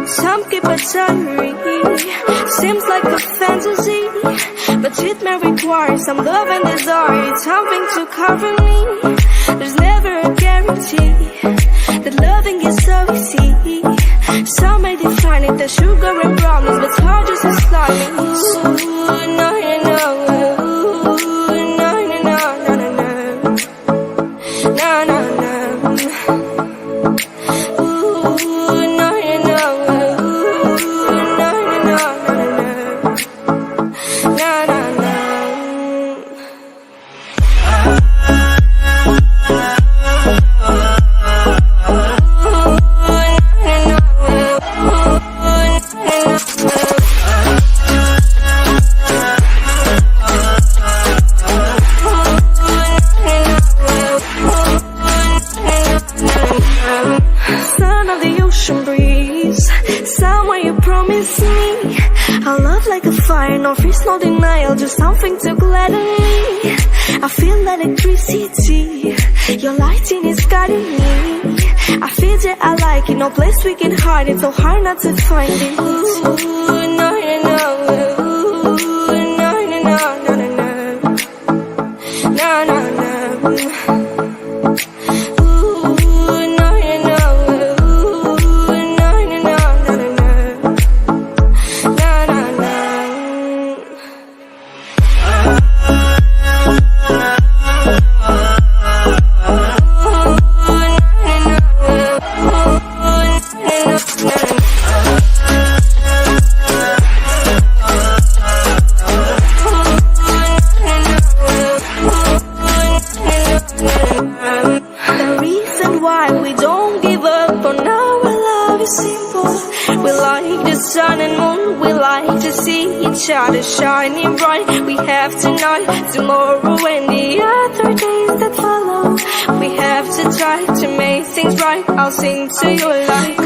Some keep a diary, seems like a fantasy, but it may require some love and desire, something to cover me. There's never a guarantee that loving is so easy. Some may define it as sugar and brownies, but hard just as slimy. Ooh, no, you know. Ooh, no, no, no, no, no, no. No, no, no. Somewhere you promise me a love like a fire, no fears, no denial, just something to gladden me. I feel electricity, your lighting is guiding me. I feel that I like it, no place we can hide it, so hard not to find it. Ooh, no, you know. Ooh, no, no, no, no, no, no, no, no, no. We like the sun and moon, we like to see each other shining bright. We have tonight, tomorrow and the other days that follow. We have to try to make things right. I'll sing to you like